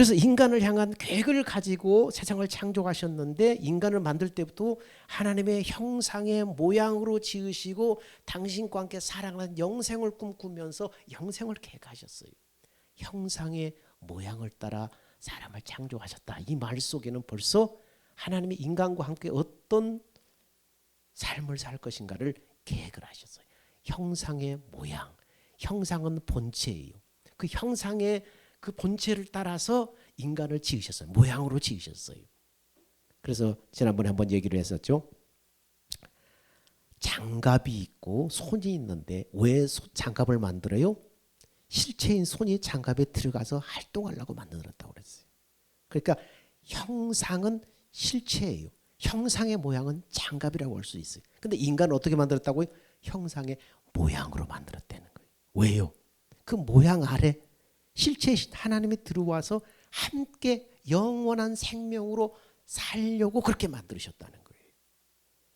그래서 인간을 향한 계획을 가지고 세상을 창조하셨는데 인간을 만들 때부터 하나님의 형상의 모양으로 지으시고 당신과 함께 사랑하는 영생을 꿈꾸면서 영생을 계획하셨어요. 형상의 모양을 따라 사람을 창조하셨다. 이 말 속에는 벌써 하나님이 인간과 함께 어떤 삶을 살 것인가를 계획을 하셨어요. 형상의 모양, 형상은 본체예요. 그 형상의 그 본체를 따라서 인간을 지으셨어요. 모양으로 지으셨어요. 그래서 지난번에 한번 얘기를 했었죠. 장갑이 있고 손이 있는데 왜 장갑을 만들어요? 실체인 손이 장갑에 들어가서 활동하려고 만들었다고 그랬어요. 그러니까 형상은 실체예요. 형상의 모양은 장갑이라고 할 수 있어요. 근데 인간은 어떻게 만들었다고요? 형상의 모양으로 만들었다는 거예요. 왜요? 그 모양 아래 실체이신 하나님이 들어와서 함께 영원한 생명으로 살려고 그렇게 만들으셨다는 거예요.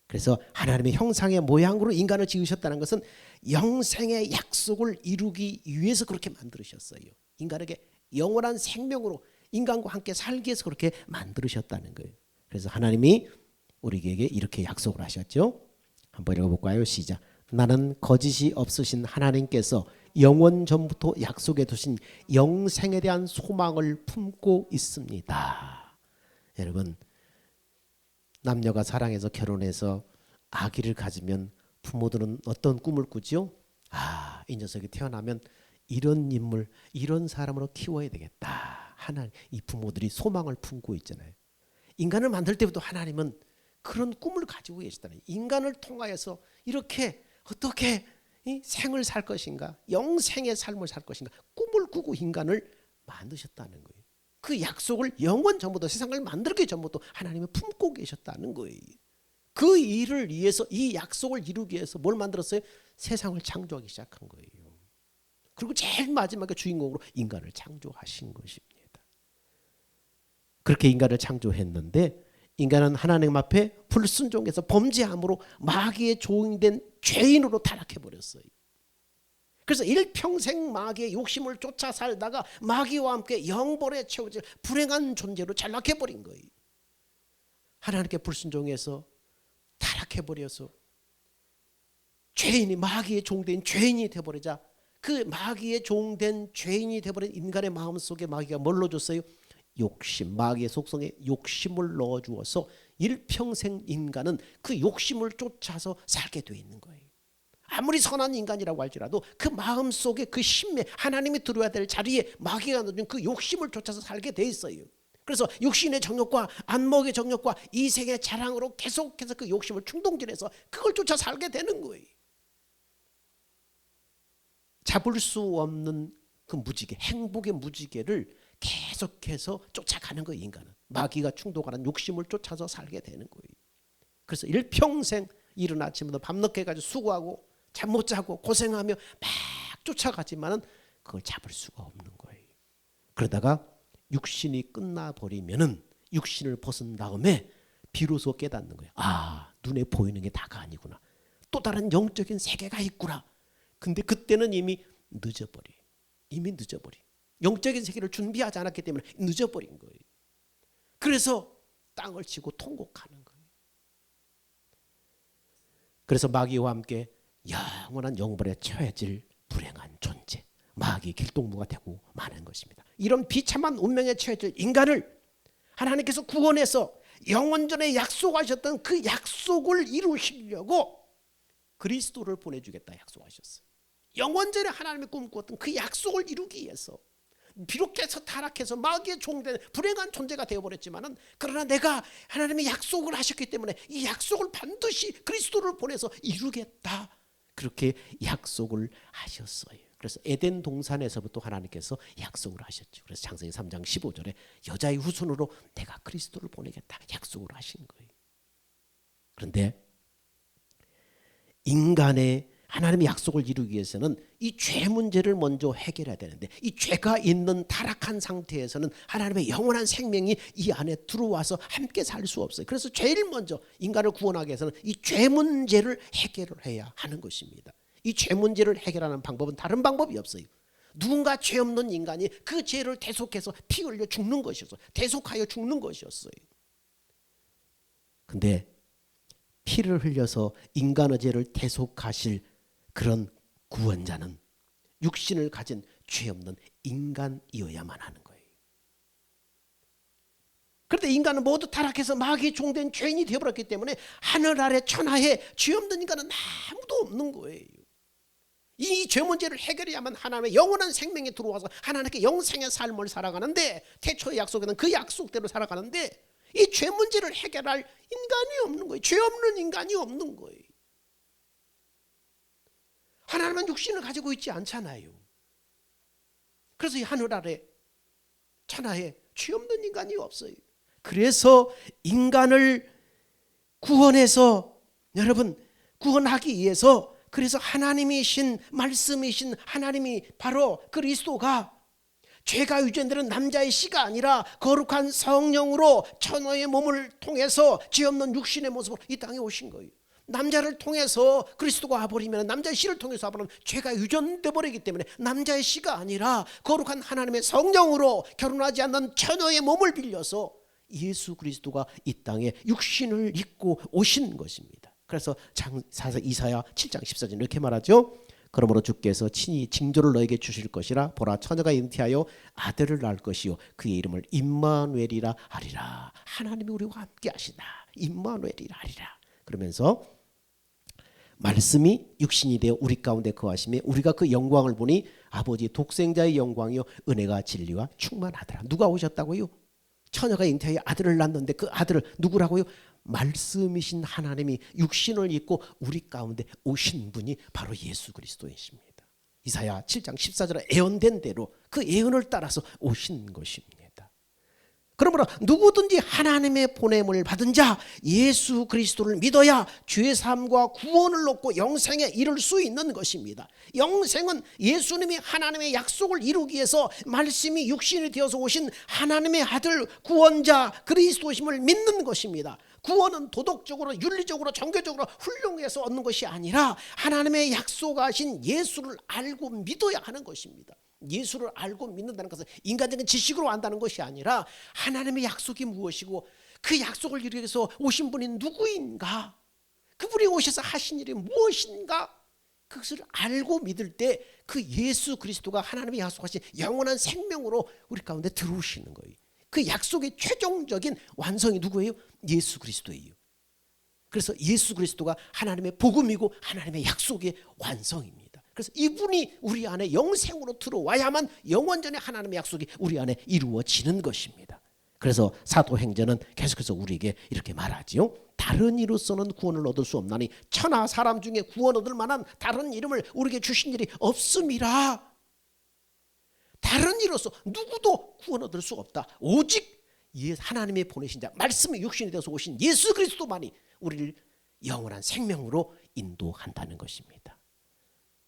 그래서 하나님의 형상의 모양으로 인간을 지으셨다는 것은 영생의 약속을 이루기 위해서 그렇게 만들으셨어요. 인간에게 영원한 생명으로 인간과 함께 살기 위해서 그렇게 만들으셨다는 거예요. 그래서 하나님이 우리에게 이렇게 약속을 하셨죠. 한번 읽어볼까요? 시작. 나는 거짓이 없으신 하나님께서 영원 전부터 약속해 두신 영생에 대한 소망을 품고 있습니다. 여러분, 남녀가 사랑해서 결혼해서 아기를 가지면 부모들은 어떤 꿈을 꾸죠? 이 녀석이 태어나면 이런 인물, 이런 사람으로 키워야 되겠다. 하나님, 이 부모들이 소망을 품고 있잖아요. 인간을 만들 때부터 하나님은 그런 꿈을 가지고 계시다는, 인간을 통하여서 이렇게 어떻게 이 생을 살 것인가, 영생의 삶을 살 것인가 꿈을 꾸고 인간을 만드셨다는 거예요. 그 약속을 영원 전부터, 세상을 만들기 전부터 하나님이 품고 계셨다는 거예요. 그 일을 위해서, 이 약속을 이루기 위해서 뭘 만들었어요? 세상을 창조하기 시작한 거예요. 그리고 제일 마지막에 주인공으로 인간을 창조하신 것입니다. 그렇게 인간을 창조했는데 인간은 하나님 앞에 불순종해서 범죄함으로 마귀의 종된 죄인으로 타락해버렸어요. 그래서 일평생 마귀의 욕심을 쫓아 살다가 마귀와 함께 영벌에 채워질 불행한 존재로 전락해버린 거예요. 하나님께 불순종해서 타락해버려서 죄인이, 마귀의 종된 죄인이 되어버리자, 그 마귀의 종된 죄인이 되어버린 인간의 마음속에 마귀가 뭘 넣어줬어요? 욕심, 마귀의 속성에 욕심을 넣어주어서 일평생 인간은 그 욕심을 쫓아서 살게 되어 있는 거예요. 아무리 선한 인간이라고 할지라도 그 마음속에 그 심매, 하나님이 들어야 될 자리에 마귀가 넣어준 그 욕심을 쫓아서 살게 돼 있어요. 그래서 육신의 정욕과 안목의 정욕과 이생의 자랑으로 계속해서 그 욕심을 충동질해서 그걸 쫓아 살게 되는 거예요. 잡을 수 없는 그 무지개, 행복의 무지개를 계속해서 쫓아가는 거예요. 인간은 마귀가 충동하는 욕심을 쫓아서 살게 되는 거예요. 그래서 일평생 이른 아침부터 밤늦게까지 수고하고 잠 못 자고 고생하며 막 쫓아가지만은 그걸 잡을 수가 없는 거예요. 그러다가 육신이 끝나버리면은, 육신을 벗은 다음에 비로소 깨닫는 거예요. 눈에 보이는 게 다가 아니구나. 또 다른 영적인 세계가 있구나. 근데 그때는 이미 늦어버려요. 이미 늦어버려요. 영적인 세계를 준비하지 않았기 때문에 늦어버린 거예요. 그래서 땅을 치고 통곡하는 거예요. 그래서 마귀와 함께 영원한 영벌에 처해질 불행한 존재, 마귀 길동무가 되고 마는 것입니다. 이런 비참한 운명에 처해질 인간을 하나님께서 구원해서 영원전에 약속하셨던 그 약속을 이루시려고 그리스도를 보내주겠다 약속하셨어요. 영원전에 하나님이 꿈꾸었던 그 약속을 이루기 위해서, 비록해서 타락해서 마귀의 종된 불행한 존재가 되어버렸지만은, 그러나 내가 하나님의 약속을 하셨기 때문에 이 약속을 반드시 그리스도를 보내서 이루겠다, 그렇게 약속을 하셨어요. 그래서 에덴 동산에서부터 하나님께서 약속을 하셨죠. 그래서 창세기 3장 15절에 여자의 후손으로 내가 그리스도를 보내겠다 약속을 하신 거예요. 그런데 인간의 하나님의 약속을 이루기 위해서는 이 죄 문제를 먼저 해결해야 되는데, 이 죄가 있는 타락한 상태에서는 하나님의 영원한 생명이 이 안에 들어와서 함께 살 수 없어요. 그래서 제일 먼저 인간을 구원하기 위해서는 이 죄 문제를 해결을 해야 하는 것입니다. 이 죄 문제를 해결하는 방법은 다른 방법이 없어요. 누군가 죄 없는 인간이 그 죄를 대속해서 피 흘려 죽는 것이었어요. 대속하여 죽는 것이었어요. 근데 피를 흘려서 인간의 죄를 대속하실 그런 구원자는 육신을 가진 죄 없는 인간이어야만 하는 거예요. 그런데 인간은 모두 타락해서 마귀의 종된 죄인이 되어버렸기 때문에 하늘 아래 천하에 죄 없는 인간은 아무도 없는 거예요. 이 죄 문제를 해결해야만 하나님의 영원한 생명에 들어와서 하나님께 영생의 삶을 살아가는데, 태초의 약속에는 그 약속대로 살아가는데 이 죄 문제를 해결할 인간이 없는 거예요. 죄 없는 인간이 없는 거예요. 하나님은 육신을 가지고 있지 않잖아요. 그래서 이 하늘 아래 천하에 죄 없는 인간이 없어요. 그래서 인간을 구원해서, 여러분, 구원하기 위해서, 그래서 하나님이신 말씀이신 하나님이 바로 그리스도가 죄가 유전되는 남자의 씨가 아니라 거룩한 성령으로 천하의 몸을 통해서 죄 없는 육신의 모습으로 이 땅에 오신 거예요. 남자를 통해서 그리스도가 와버리면, 남자의 씨를 통해서 와버리면 죄가 유전돼 버리기 때문에 남자의 씨가 아니라 거룩한 하나님의 성령으로 결혼하지 않는 처녀의 몸을 빌려서 예수 그리스도가 이 땅에 육신을 입고 오신 것입니다. 그래서 이사야 7장 14절 이렇게 말하죠. 그러므로 주께서 친히 징조를 너에게 주실 것이라. 보라, 처녀가 잉태하여 아들을 낳을 것이요 그의 이름을 임마누엘이라 하리라. 하나님이 우리와 함께 하시다. 임마누엘이라 하리라. 그러면서 말씀이 육신이 되어 우리 가운데 거하시며 우리가 그 영광을 보니 아버지 독생자의 영광이요 은혜가 진리와 충만하더라. 누가 오셨다고요? 처녀가 잉태하여 아들을 낳는데 그 아들을 누구라고요? 말씀이신 하나님이 육신을 입고 우리 가운데 오신 분이 바로 예수 그리스도이십니다. 이사야 7장 14절에 예언된 대로 그 예언을 따라서 오신 것입니다. 그러므로 누구든지 하나님의 보냄을 받은 자 예수 그리스도를 믿어야 죄사함과 구원을 얻고 영생에 이를 수 있는 것입니다. 영생은 예수님이 하나님의 약속을 이루기 위해서 말씀이 육신이 되어서 오신 하나님의 아들 구원자 그리스도심을 믿는 것입니다. 구원은 도덕적으로 윤리적으로 종교적으로 훌륭해서 얻는 것이 아니라 하나님의 약속하신 예수를 알고 믿어야 하는 것입니다. 예수를 알고 믿는다는 것은 인간적인 지식으로 안다는 것이 아니라 하나님의 약속이 무엇이고 그 약속을 이루기 위해서 오신 분이 누구인가, 그분이 오셔서 하신 일이 무엇인가, 그것을 알고 믿을 때 그 예수 그리스도가 하나님의 약속하신 영원한 생명으로 우리 가운데 들어오시는 거예요. 그 약속의 최종적인 완성이 누구예요? 예수 그리스도예요. 그래서 예수 그리스도가 하나님의 복음이고 하나님의 약속의 완성입니다. 그래서 이분이 우리 안에 영생으로 들어와야만 영원전에 하나님의 약속이 우리 안에 이루어지는 것입니다. 그래서 사도행전은 계속해서 우리에게 이렇게 말하지요. 다른 이로서는 구원을 얻을 수 없나니 천하 사람 중에 구원 얻을 만한 다른 이름을 우리에게 주신 일이 없음이라. 다른 이로서 누구도 구원 얻을 수 없다. 오직 하나님의 보내신 자, 말씀이 육신이 되어서 오신 예수 그리스도만이 우리를 영원한 생명으로 인도한다는 것입니다.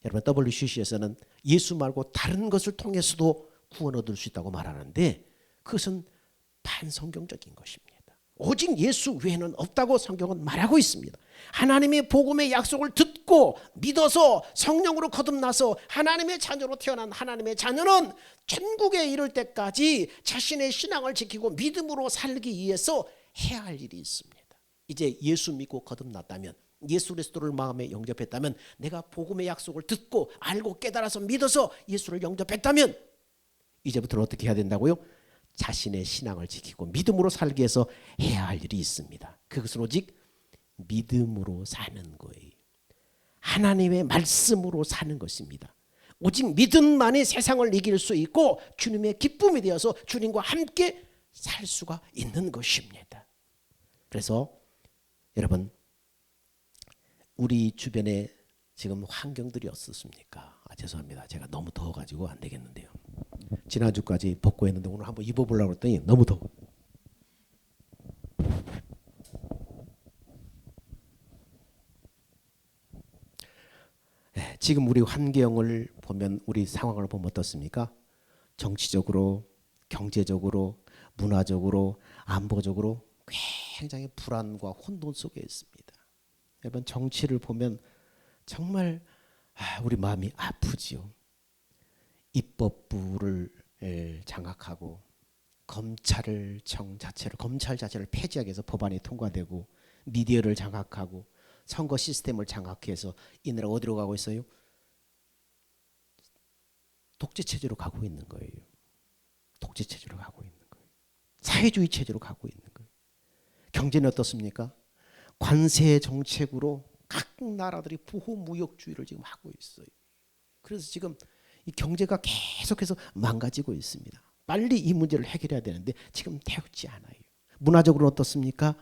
여러분, WCC에서는 예수 말고 다른 것을 통해서도 구원 얻을 수 있다고 말하는데 그것은 반성경적인 것입니다. 오직 예수 외에는 없다고 성경은 말하고 있습니다. 하나님의 복음의 약속을 듣고 믿어서 성령으로 거듭나서 하나님의 자녀로 태어난 하나님의 자녀는 천국에 이를 때까지 자신의 신앙을 지키고 믿음으로 살기 위해서 해야 할 일이 있습니다. 이제 예수 믿고 거듭났다면, 예수 그리스도를 마음에 영접했다면, 내가 복음의 약속을 듣고 알고 깨달아서 믿어서 예수를 영접했다면 이제부터는 어떻게 해야 된다고요? 자신의 신앙을 지키고 믿음으로 살기 위해서 해야 할 일이 있습니다. 그것은 오직 믿음으로 사는 거예요. 하나님의 말씀으로 사는 것입니다. 오직 믿음만이 세상을 이길 수 있고 주님의 기쁨이 되어서 주님과 함께 살 수가 있는 것입니다. 그래서 여러분, 우리 주변에 지금 환경들이 어떻습니까? 죄송합니다. 제가 너무 더워가지고 안 되겠는데요. 지난주까지 벗고 했는데 오늘 한번 입어보려고 했더니 너무 더워. 지금 우리 환경을 보면, 우리 상황을 보면 어떻습니까? 정치적으로, 경제적으로, 문화적으로, 안보적으로 굉장히 불안과 혼돈 속에 있습니다. 여러분, 정치를 보면 정말 우리 마음이 아프지요. 입법부를 장악하고 검찰 자체를 폐지하기 위해서 법안이 통과되고 미디어를 장악하고 선거 시스템을 장악해서 이 나라 어디로 가고 있어요? 독재 체제로 가고 있는 거예요. 독재 체제로 가고 있는 거예요. 사회주의 체제로 가고 있는 거예요. 경제는 어떻습니까? 관세 정책으로 각 나라들이 보호무역주의를 지금 하고 있어요. 그래서 지금 이 경제가 계속해서 망가지고 있습니다. 빨리 이 문제를 해결해야 되는데 지금 되었지 않아요. 문화적으로는 어떻습니까?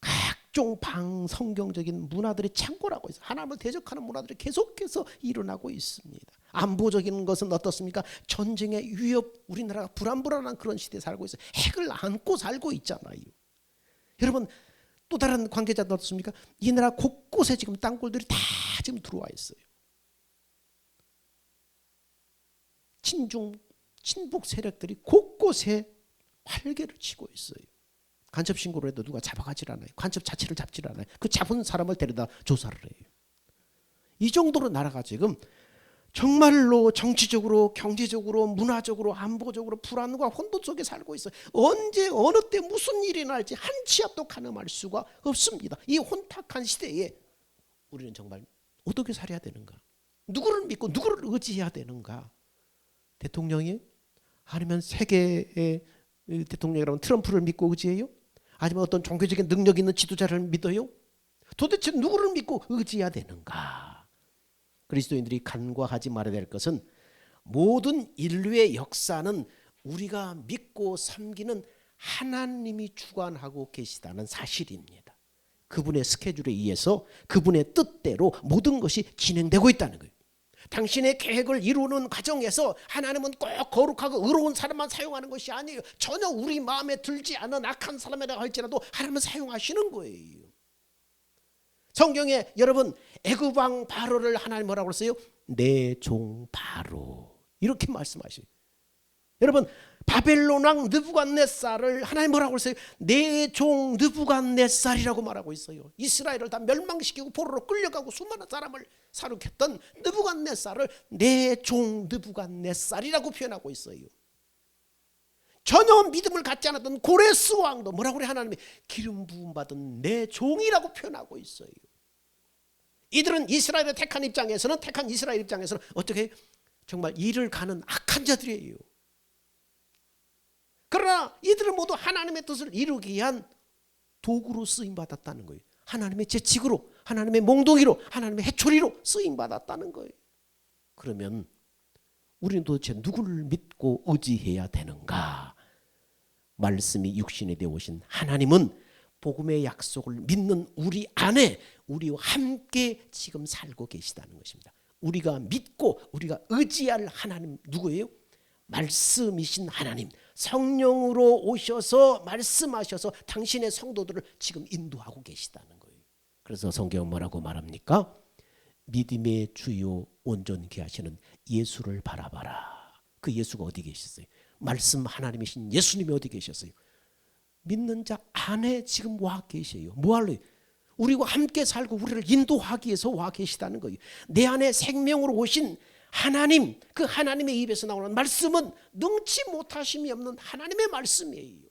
각종 방성경적인 문화들이 창궐하고 있어요. 하나님을 대적하는 문화들이 계속해서 일어나고 있습니다. 안보적인 것은 어떻습니까? 전쟁의 위협, 우리나라가 불안불안한 그런 시대에 살고 있어요. 핵을 안고 살고 있잖아요. 여러분 또 다른 관계자들 어떻습니까? 이 나라 곳곳에 지금 땅굴들이 다 지금 들어와 있어요. 친북 세력들이 곳곳에 활개를 치고 있어요. 간첩 신고를 해도 누가 잡아가질 않아요. 간첩 자체를 잡질 않아요. 그 잡은 사람을 데려다 조사를 해요. 이 정도로 나라가 지금 정말로 정치적으로 경제적으로 문화적으로 안보적으로 불안과 혼돈 속에 살고 있어요. 언제 어느 때 무슨 일이 날지 한 치 앞도 가늠할 수가 없습니다. 이 혼탁한 시대에 우리는 정말 어떻게 살아야 되는가? 누구를 믿고 누구를 의지해야 되는가? 대통령이 아니면 세계의 대통령이라면 트럼프를 믿고 의지해요? 아니면 어떤 종교적인 능력 있는 지도자를 믿어요? 도대체 누구를 믿고 의지해야 되는가? 그리스도인들이 간과하지 말아야 될 것은 모든 인류의 역사는 우리가 믿고 섬기는 하나님이 주관하고 계시다는 사실입니다. 그분의 스케줄에 의해서 그분의 뜻대로 모든 것이 진행되고 있다는 거예요. 당신의 계획을 이루는 과정에서 하나님은 꼭 거룩하고 의로운 사람만 사용하는 것이 아니에요. 전혀 우리 마음에 들지 않은 악한 사람이라고 할지라도 하나님은 사용하시는 거예요. 성경에 여러분 애굽 왕 바로를 하나님 뭐라고 그랬어요? 내 종 바로 이렇게 말씀하셔요. 여러분 바벨론 왕 느부갓네살을 하나님 뭐라고 그랬어요? 내 종 느부갓네살이라고 말하고 있어요. 이스라엘을 다 멸망시키고 포로로 끌려가고 수많은 사람을 사륙했던 느부갓네살을 내 종 느부갓네살이라고 표현하고 있어요. 전혀 믿음을 갖지 않았던 고레스 왕도 뭐라고 그래? 하나님이 기름 부음 받은 내 종이라고 표현하고 있어요. 이들은 이스라엘을 택한 이스라엘 입장에서는 어떻게 정말 일을 가는 악한 자들이에요. 그러나 이들은 모두 하나님의 뜻을 이루기 위한 도구로 쓰임받았다는 거예요. 하나님의 재직으로, 하나님의 몽둥이로, 하나님의 해초리로 쓰임받았다는 거예요. 그러면 우리는 도대체 누구를 믿고 의지해야 되는가? 말씀이 육신이 되어 오신 하나님은 복음의 약속을 믿는 우리 안에 우리와 함께 지금 살고 계시다는 것입니다. 우리가 믿고 우리가 의지할 하나님 누구예요? 말씀이신 하나님, 성령으로 오셔서 말씀하셔서 당신의 성도들을 지금 인도하고 계시다는 거예요. 그래서 성경은 뭐라고 말합니까? 믿음의 주요 온전케 하시는 예수를 바라봐라. 그 예수가 어디 계셨어요? 말씀 하나님이신 예수님이 어디 계셨어요? 믿는 자 안에 지금 와 계세요. 뭐 할래요? 우리와 함께 살고 우리를 인도하기 위해서 와 계시다는 거예요. 내 안에 생명으로 오신 하나님, 그 하나님의 입에서 나오는 말씀은 능치 못하심이 없는 하나님의 말씀이에요.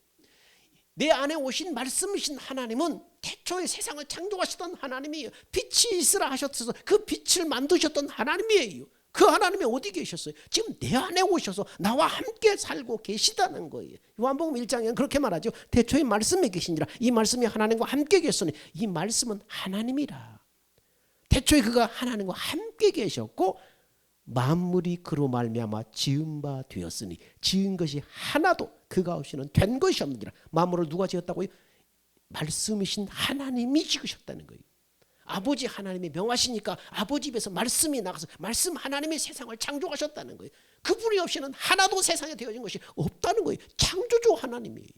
내 안에 오신 말씀이신 하나님은 태초에 세상을 창조하셨던 하나님이에요. 빛이 있으라 하셨어서 그 빛을 만드셨던 하나님이에요. 그 하나님이 어디 계셨어요? 지금 내 안에 오셔서 나와 함께 살고 계시다는 거예요. 요한복음 1장에는 그렇게 말하죠. 태초에 말씀이 계시니라. 이 말씀이 하나님과 함께 계셨으니 이 말씀은 하나님이라. 태초에 그가 하나님과 함께 계셨고 만물이 그로 말미암아 지은 바 되었으니 지은 것이 하나도 그가 없이는 된 것이 없느니라. 만물을 누가 지었다고요? 말씀이신 하나님이 지으셨다는 거예요. 아버지 하나님이 명하시니까 아버지 입에서 말씀이 나가서 말씀 하나님이 세상을 창조하셨다는 거예요. 그분이 없이는 하나도 세상에 되어진 것이 없다는 거예요. 창조주 하나님이에요.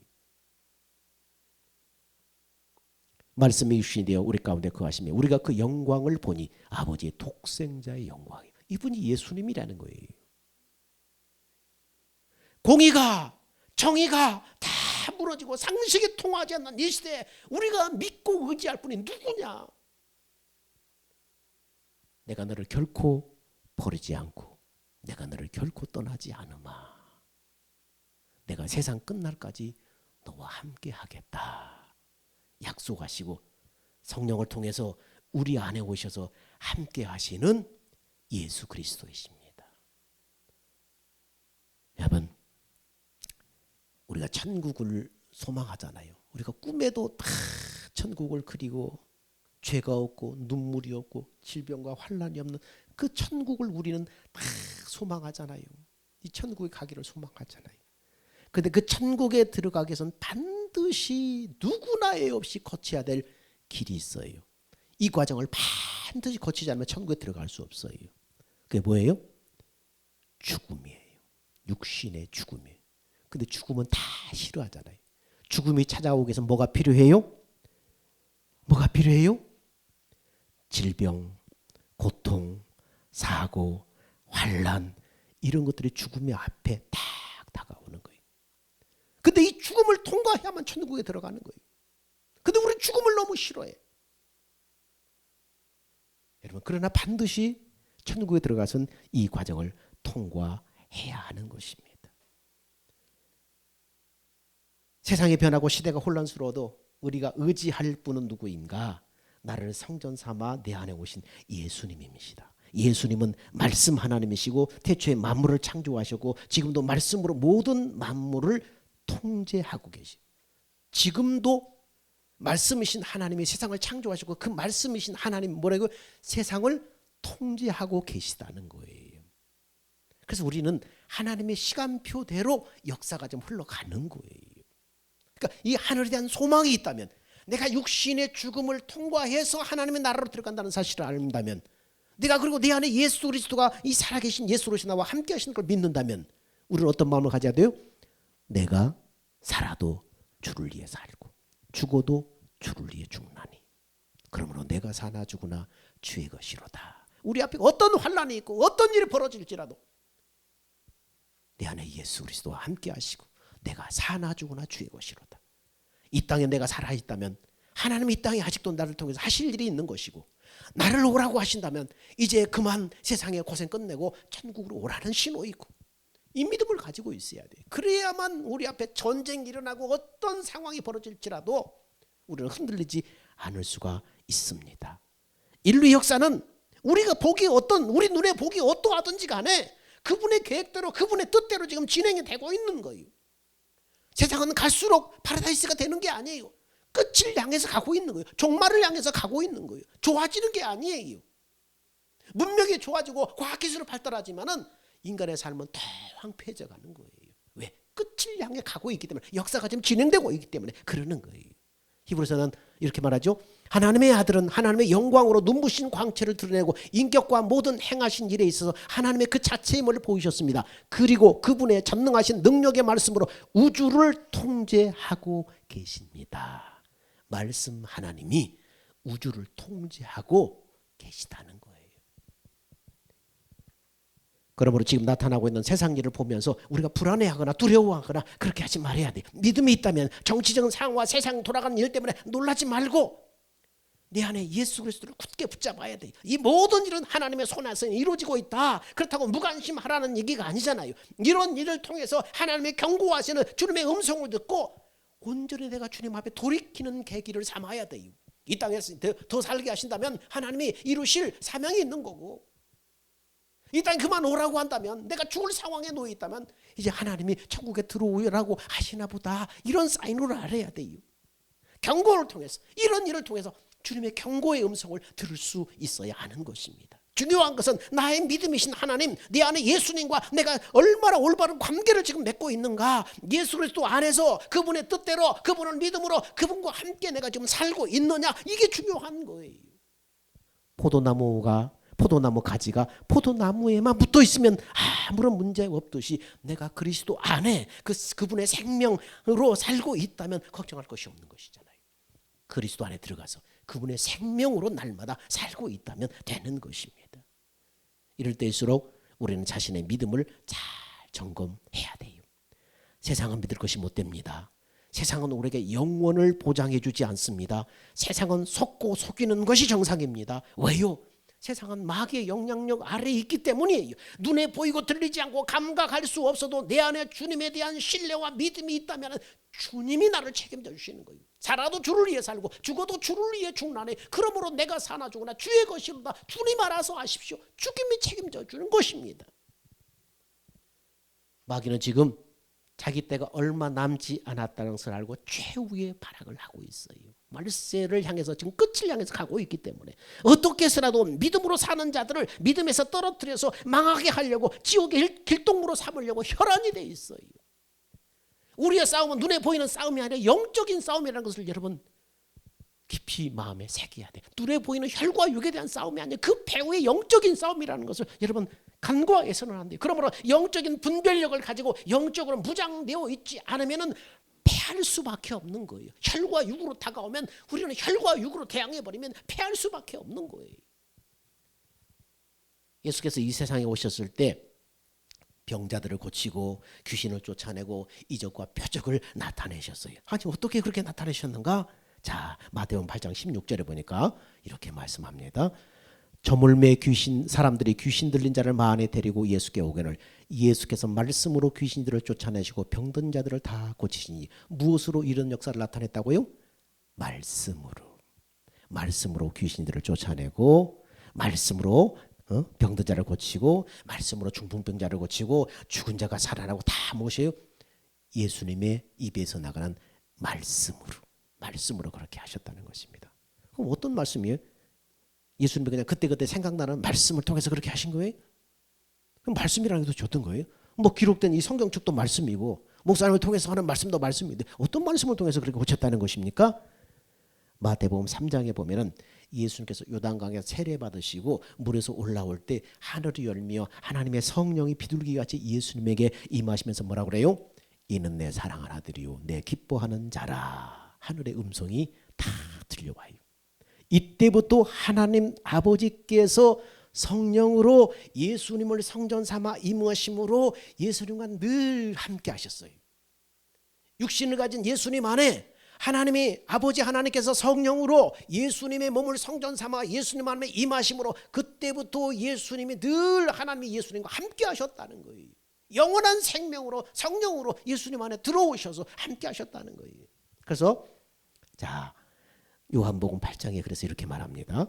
말씀이 육신이 되어 우리 가운데 거하시며 우리가 그 영광을 보니 아버지의 독생자의 영광이에요. 이분이 예수님이라는 거예요. 공의가 정의가 다 무너지고 상식이 통하지 않는 이 시대에 우리가 믿고 의지할 분이 누구냐? 내가 너를 결코 버리지 않고 내가 너를 결코 떠나지 않으마. 내가 세상 끝날까지 너와 함께 하겠다. 약속하시고 성령을 통해서 우리 안에 오셔서 함께 하시는 예수 그리스도이십니다. 여러분, 우리가 천국을 소망하잖아요. 우리가 꿈에도 다 천국을 그리고 죄가 없고 눈물이 없고 질병과 환난이 없는 그 천국을 우리는 다 소망하잖아요. 이 천국에 가기를 소망하잖아요. 그런데 그 천국에 들어가기 위해서는 반드시 누구나 애 없이 거쳐야 될 길이 있어요. 이 과정을 반드시 거치지 않으면 천국에 들어갈 수 없어요. 그게 뭐예요? 죽음이에요. 육신의 죽음이에요. 근데 죽음은 다 싫어하잖아요. 죽음이 찾아오기 위해서 뭐가 필요해요? 뭐가 필요해요? 질병, 고통, 사고, 환난 이런 것들이 죽음의 앞에 딱 다가오는 거예요. 근데 이 죽음을 통과해야만 천국에 들어가는 거예요. 근데 우리 죽음을 너무 싫어해. 여러분, 그러나 반드시 천국에 들어가서는 이 과정을 통과해야 하는 것입니다. 세상이 변하고 시대가 혼란스러워도 우리가 의지할 분은 누구인가? 나를 성전 삼아 내 안에 오신 예수님입니다. 예수님은 말씀 하나님이시고 태초에 만물을 창조하셨고 지금도 말씀으로 모든 만물을 통제하고 계시. 지금도 말씀이신 하나님이 세상을 창조하시고 그 말씀이신 하나님 뭐라고 세상을 통제하고 계시다는 거예요. 그래서 우리는 하나님의 시간표대로 역사가 좀 흘러가는 거예요. 그러니까 이 하늘에 대한 소망이 있다면, 내가 육신의 죽음을 통과해서 하나님의 나라로 들어간다는 사실을 안다면, 내가 그리고 내 안에 예수 그리스도가 이 살아계신 예수 그리스도 나와 함께 하시는 걸 믿는다면 우리는 어떤 마음을 가져야 돼요? 내가 살아도 주를 위해 살고 죽어도 주를 위해 죽나니 그러므로 내가 사나 죽으나 주의 것이로다. 우리 앞에 어떤 환난이 있고 어떤 일이 벌어질지라도 내 안에 예수 그리스도와 함께 하시고 내가 사나 죽으나 주의 것이로다. 이 땅에 내가 살아있다면 하나님이 이 땅에 아직도 나를 통해서 하실 일이 있는 것이고, 나를 오라고 하신다면 이제 그만 세상의 고생 끝내고 천국으로 오라는 신호이고, 이 믿음을 가지고 있어야 돼. 그래야만 우리 앞에 전쟁이 일어나고 어떤 상황이 벌어질지라도 우리는 흔들리지 않을 수가 있습니다. 인류 역사는 우리가 보기 우리 눈에 보기 어떠하든지 간에 그분의 계획대로 그분의 뜻대로 지금 진행이 되고 있는 거예요. 세상은 갈수록 파라다이스가 되는 게 아니에요. 끝을 향해서 가고 있는 거예요. 종말을 향해서 가고 있는 거예요. 좋아지는 게 아니에요. 문명이 좋아지고 과학기술이 발달하지만은 인간의 삶은 더 황폐해져 가는 거예요. 왜? 끝을 향해 가고 있기 때문에, 역사가 지금 진행되고 있기 때문에 그러는 거예요. 히브리서는 이렇게 말하죠. 하나님의 아들은 하나님의 영광으로 눈부신 광채를 드러내고 인격과 모든 행하신 일에 있어서 하나님의 그 자체의 힘을 보이셨습니다. 그리고 그분의 전능하신 능력의 말씀으로 우주를 통제하고 계십니다. 말씀 하나님이 우주를 통제하고 계시다는 거예요. 그러므로 지금 나타나고 있는 세상 일을 보면서 우리가 불안해하거나 두려워하거나 그렇게 하지 말아야 돼. 믿음이 있다면 정치적인 상황과 세상 돌아가는 일 때문에 놀라지 말고 내 안에 예수 그리스도를 굳게 붙잡아야 돼. 이 모든 일은 하나님의 손에서 이루어지고 있다. 그렇다고 무관심하라는 얘기가 아니잖아요. 이런 일을 통해서 하나님의 경고하시는 주님의 음성을 듣고 온전히 내가 주님 앞에 돌이키는 계기를 삼아야 돼요. 이 땅에서 더 살게 하신다면 하나님이 이루실 사명이 있는 거고, 이 땅에 그만 오라고 한다면, 내가 죽을 상황에 놓여 있다면 이제 하나님이 천국에 들어오라고 하시나 보다, 이런 사인으로 알아야 돼요. 경고를 통해서, 이런 일을 통해서 주님의 경고의 음성을 들을 수 있어야 하는 것입니다. 중요한 것은 나의 믿음이신 하나님, 내 안에 예수님과 내가 얼마나 올바른 관계를 지금 맺고 있는가, 예수 그리스도 안에서 그분의 뜻대로 그분을 믿음으로 그분과 함께 내가 지금 살고 있느냐, 이게 중요한 거예요. 포도나무 가지가 포도나무에만 붙어 있으면 아무런 문제 없듯이 내가 그리스도 안에 그분의 생명으로 살고 있다면 걱정할 것이 없는 것이잖아요. 그리스도 안에 들어가서 그분의 생명으로 날마다 살고 있다면 되는 것입니다. 이럴 때일수록 우리는 자신의 믿음을 잘 점검해야 돼요. 세상은 믿을 것이 못 됩니다. 세상은 우리에게 영원을 보장해 주지 않습니다. 세상은 속고 속이는 것이 정상입니다. 왜요? 세상은 마귀의 영향력 아래에 있기 때문이에요. 눈에 보이고 들리지 않고 감각할 수 없어도 내 안에 주님에 대한 신뢰와 믿음이 있다면 주님이 나를 책임져 주시는 거예요. 살아도 주를 위해 살고 죽어도 주를 위해 죽나니 그러므로 내가 사나 죽으나 주의 것이로다. 주님 알아서 하십시오. 주님이 책임져 주는 것입니다. 마귀는 지금 자기 때가 얼마 남지 않았다는 것을 알고 최후의 발악을 하고 있어요. 말세를 향해서 지금 끝을 향해서 가고 있기 때문에 어떻게 해서라도 믿음으로 사는 자들을 믿음에서 떨어뜨려서 망하게 하려고 지옥의 길동무로 삼으려고 혈안이 돼 있어요. 우리의 싸움은 눈에 보이는 싸움이 아니라 영적인 싸움이라는 것을 여러분 깊이 마음에 새겨야 돼. 눈에 보이는 혈과 육에 대한 싸움이 아니라 그 배후의 영적인 싸움이라는 것을 여러분 간과해서는 안 돼요. 그러므로 영적인 분별력을 가지고 영적으로 무장되어 있지 않으면은 패할 수밖에 없는 거예요. 혈과 육으로 다가오면 우리는 혈과 육으로 대항해버리면 패할 수밖에 없는 거예요. 예수께서 이 세상에 오셨을 때 병자들을 고치고 귀신을 쫓아내고 이적과 표적을 나타내셨어요. 아니 어떻게 그렇게 나타내셨는가? 자, 마태복음 8장 16절에 보니까 이렇게 말씀합니다. 저물매 귀신 사람들이 귀신 들린 자를 마흔에 데리고 예수께 오거늘 예수께서 말씀으로 귀신들을 쫓아내시고 병든 자들을 다 고치시니 무엇으로 이런 역사를 나타냈다고요? 말씀으로 귀신들을 쫓아내고 말씀으로 병든 자를 고치고 말씀으로 중풍병자를 고치고 죽은 자가 살아나고 다 무엇이에요? 예수님의 입에서 나가는 말씀으로 그렇게 하셨다는 것입니다. 그럼 어떤 말씀이에요? 예수님이 그냥 그때그때 생각나는 말씀을 통해서 그렇게 하신 거예요? 그럼 말씀이라는 것도 줬던 거예요? 뭐 기록된 이 성경책도 말씀이고 목사님을 통해서 하는 말씀도 말씀인데 어떤 말씀을 통해서 그렇게 고쳤다는 것입니까? 마태복음 3장에 보면은 예수님께서 요단강에서 세례받으시고 물에서 올라올 때 하늘이 열며 하나님의 성령이 비둘기같이 예수님에게 임하시면서 뭐라고 그래요? 이는 내 사랑하는 아들이요 내 기뻐하는 자라. 하늘의 음성이 다 들려와요. 이때부터 하나님 아버지께서 성령으로 예수님을 성전 삼아 임하심으로 예수님과 늘 함께 하셨어요. 육신을 가진 예수님 안에 하나님이 아버지 하나님께서 성령으로 예수님의 몸을 성전 삼아 예수님 안에 임하심으로 그때부터 예수님이 늘 하나님이 예수님과 함께 하셨다는 거예요. 영원한 생명으로 성령으로 예수님 안에 들어오셔서 함께 하셨다는 거예요. 그래서 자 요한복음 8장에 그래서 이렇게 말합니다.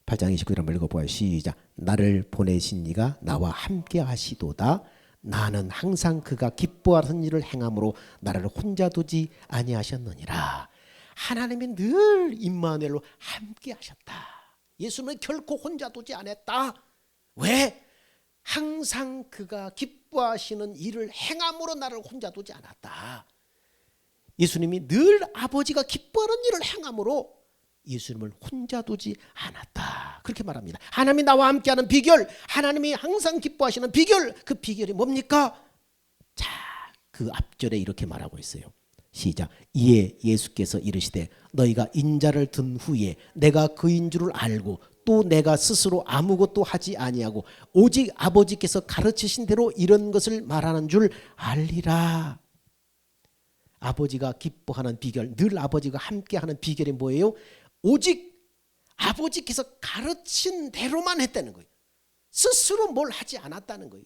(8장 29절) 한번 읽어보아요. 시작. 나를 보내신 이가 나와 함께 하시도다. 나는 항상 그가 기뻐하는 일을 행함으로 나를 혼자 두지 아니하셨느니라. 하나님이 늘 임마누엘로 함께 하셨다. 예수는 결코 혼자 두지 않았다. 왜? 항상 그가 기뻐하시는 일을 행함으로 나를 혼자 두지 않았다. 예수님이 늘 아버지가 기뻐하는 일을 행함으로 예수님을 혼자 두지 않았다. 그렇게 말합니다. 하나님이 나와 함께하는 비결, 하나님이 항상 기뻐하시는 비결, 그 비결이 뭡니까? 자, 그 앞절에 이렇게 말하고 있어요. 시작. 이에 예수께서 이르시되 너희가 인자를 든 후에 내가 그인 줄을 알고 또 내가 스스로 아무것도 하지 아니하고 오직 아버지께서 가르치신 대로 이런 것을 말하는 줄 알리라. 아버지가 기뻐하는 비결, 늘 아버지가 함께하는 비결이 뭐예요? 오직 아버지께서 가르친 대로만 했다는 거예요. 스스로 뭘 하지 않았다는 거예요.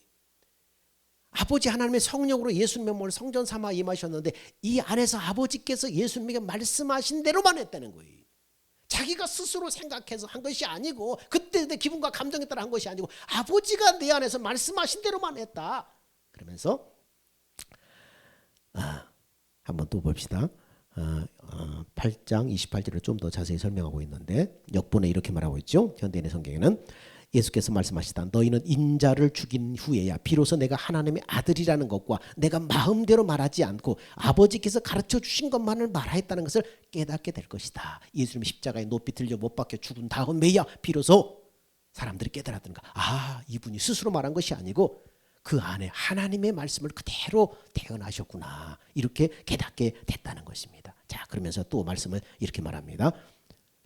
아버지 하나님의 성령으로 예수님의 몸을 성전 삼아 임하셨는데 이 안에서 아버지께서 예수님에게 말씀하신 대로만 했다는 거예요. 자기가 스스로 생각해서 한 것이 아니고 그때 내 기분과 감정에 따라 한 것이 아니고 아버지가 내 안에서 말씀하신 대로만 했다. 그러면서 한번 또 봅시다. 8장 28절을 좀 더 자세히 설명하고 있는데 역본에 이렇게 말하고 있죠. 현대인의 성경에는 예수께서 말씀하시다. 너희는 인자를 죽인 후에야 비로소 내가 하나님의 아들이라는 것과 내가 마음대로 말하지 않고 아버지께서 가르쳐 주신 것만을 말하였다는 것을 깨닫게 될 것이다. 예수님이 십자가에 높이 들려 못 박혀 죽은 다음에야 비로소 사람들이 깨달았던가. 아, 이분이 스스로 말한 것이 아니고 그 안에 하나님의 말씀을 그대로 태어나셨구나. 이렇게 깨닫게 됐다는 것입니다. 자, 그러면서 또 말씀을 이렇게 말합니다.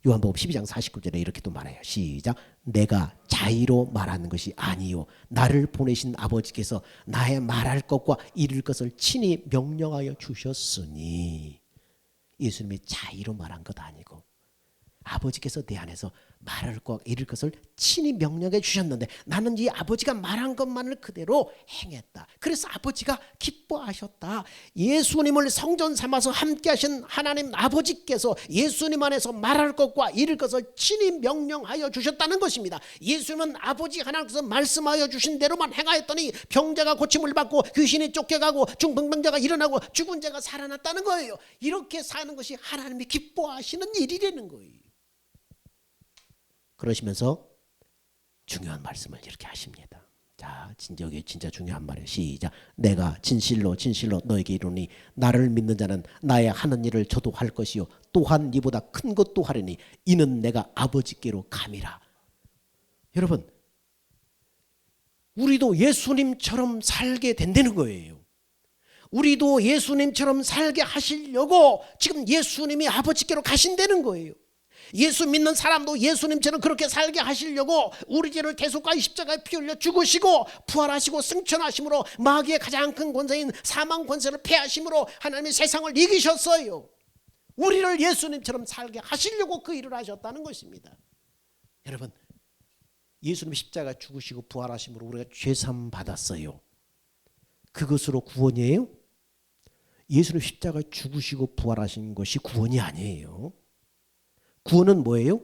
요한복음 12장 49절에 이렇게 또 말해요. 시작. 내가 자의로 말하는 것이 아니요 나를 보내신 아버지께서 나의 말할 것과 이룰 것을 친히 명령하여 주셨으니. 예수님이 자의로 말한 것 아니고 아버지께서 내 안에서 말할 것 이룰 것을 친히 명령해 주셨는데 나는 이 아버지가 말한 것만을 그대로 행했다. 그래서 아버지가 기뻐하셨다. 예수님을 성전 삼아서 함께 하신 하나님 아버지께서 예수님 안에서 말할 것과 이룰 것을 친히 명령하여 주셨다는 것입니다. 예수님은 아버지 하나님께서 말씀하여 주신 대로만 행하였더니 병자가 고침을 받고 귀신이 쫓겨가고 중풍병자가 일어나고 죽은 자가 살아났다는 거예요. 이렇게 사는 것이 하나님이 기뻐하시는 일이라는 거예요. 그러시면서 중요한 말씀을 이렇게 하십니다. 자, 여기 진짜 중요한 말이에요. 시작. 내가 진실로 진실로 너에게 이르노니 나를 믿는 자는 나의 하는 일을 저도 할 것이요 또한 이보다 큰 것도 하리니 이는 내가 아버지께로 감이라. 여러분, 우리도 예수님처럼 살게 된다는 거예요. 우리도 예수님처럼 살게 하시려고 지금 예수님이 아버지께로 가신다는 거예요. 예수 믿는 사람도 예수님처럼 그렇게 살게 하시려고 우리 죄를 대속하여 십자가에 피 흘려 죽으시고 부활하시고 승천하심으로 마귀의 가장 큰 권세인 사망 권세를 패하심으로 하나님이 세상을 이기셨어요. 우리를 예수님처럼 살게 하시려고 그 일을 하셨다는 것입니다. 여러분, 예수님 십자가 죽으시고 부활하심으로 우리가 죄사함 받았어요. 그것으로 구원이에요? 예수님 십자가 죽으시고 부활하신 것이 구원이 아니에요. 구원은 뭐예요?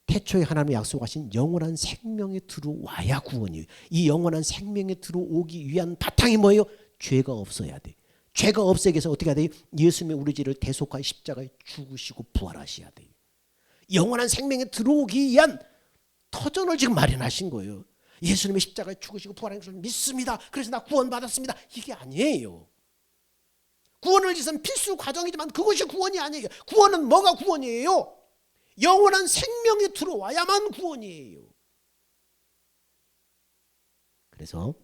태초에 하나님이 약속하신 영원한 생명에 들어와야 구원이에요. 이 영원한 생명에 들어오기 위한 바탕이 뭐예요? 죄가 없어야 돼. 죄가 없애기 위해서 어떻게 해야 돼요? 예수님이 우리 죄를 대속하여 십자가에 죽으시고 부활하셔야 돼요. 영원한 생명에 들어오기 위한 터전을 지금 마련하신 거예요. 예수님이 십자가에 죽으시고 부활하신 것을 믿습니다. 그래서 나 구원받았습니다. 이게 아니에요. 구원을 위해서는 필수 과정이지만 그것이 구원이 아니에요. 구원은 뭐가 구원이에요? 영원한 생명이 들어와야만 구원이에요. 그래서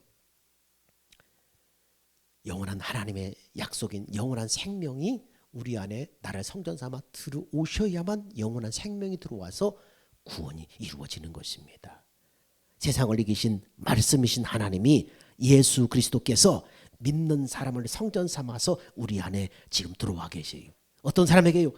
영원한 하나님의 약속인 영원한 생명이 우리 안에 나를 성전 삼아 들어오셔야만 영원한 생명이 들어와서 구원이 이루어지는 것입니다. 세상을 이기신 말씀이신 하나님이 예수 그리스도께서 믿는 사람을 성전 삼아서 우리 안에 지금 들어와 계세요. 어떤 사람에게요?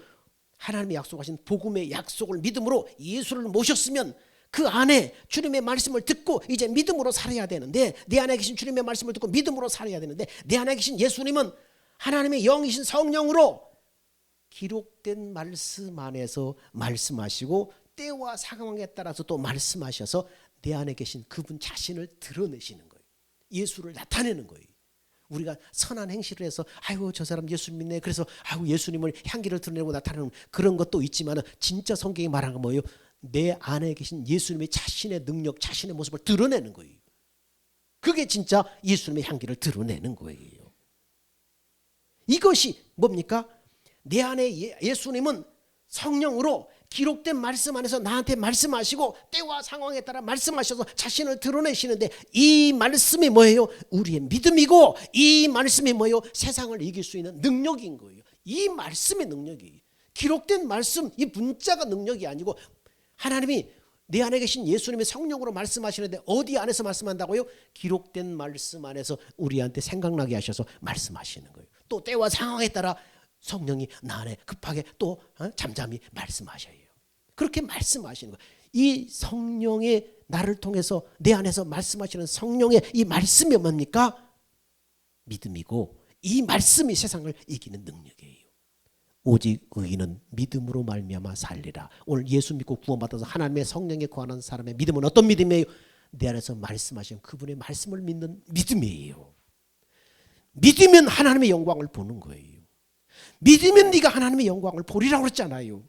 하나님이 약속하신 복음의 약속을 믿음으로 예수를 모셨으면 그 안에 주님의 말씀을 듣고 이제 믿음으로 살아야 되는데, 내 안에 계신 주님의 말씀을 듣고 믿음으로 살아야 되는데, 내 안에 계신 예수님은 하나님의 영이신 성령으로 기록된 말씀 안에서 말씀하시고 때와 상황에 따라서 또 말씀하셔서 내 안에 계신 그분 자신을 드러내시는 거예요. 예수를 나타내는 거예요. 우리가 선한 행실을 해서 아이고 저 사람 예수 믿네, 그래서 아이고 예수님을 향기를 드러내고 나타내는 그런 것도 있지만, 진짜 성경이 말하는 건 뭐예요? 내 안에 계신 예수님의 자신의 능력, 자신의 모습을 드러내는 거예요. 그게 진짜 예수님의 향기를 드러내는 거예요. 이것이 뭡니까? 내 안에 예수님은 성령으로 기록된 말씀 안에서 나한테 말씀하시고 때와 상황에 따라 말씀하셔서 자신을 드러내시는데, 이 말씀이 뭐예요? 우리의 믿음이고, 이 말씀이 뭐예요? 세상을 이길 수 있는 능력인 거예요. 이 말씀의 능력이, 기록된 말씀, 이 문자가 능력이 아니고 하나님이 내 안에 계신 예수님의 성령으로 말씀하시는데 어디 안에서 말씀한다고요? 기록된 말씀 안에서 우리한테 생각나게 하셔서 말씀하시는 거예요. 또 때와 상황에 따라 성령이 나 안에 급하게 또 잠잠히 말씀하셔요. 그렇게 말씀하시는 거예요. 이 성령의 나를 통해서 내 안에서 말씀하시는 성령의 이 말씀이 뭡니까? 믿음이고, 이 말씀이 세상을 이기는 능력이에요. 오직 의인은 믿음으로 말미암아 살리라. 오늘 예수 믿고 구원받아서 하나님의 성령에 거하는 사람의 믿음은 어떤 믿음이에요? 내 안에서 말씀하신 그분의 말씀을 믿는 믿음이에요. 믿으면 하나님의 영광을 보는 거예요. 믿으면 네가 하나님의 영광을 보리라고 그랬잖아요.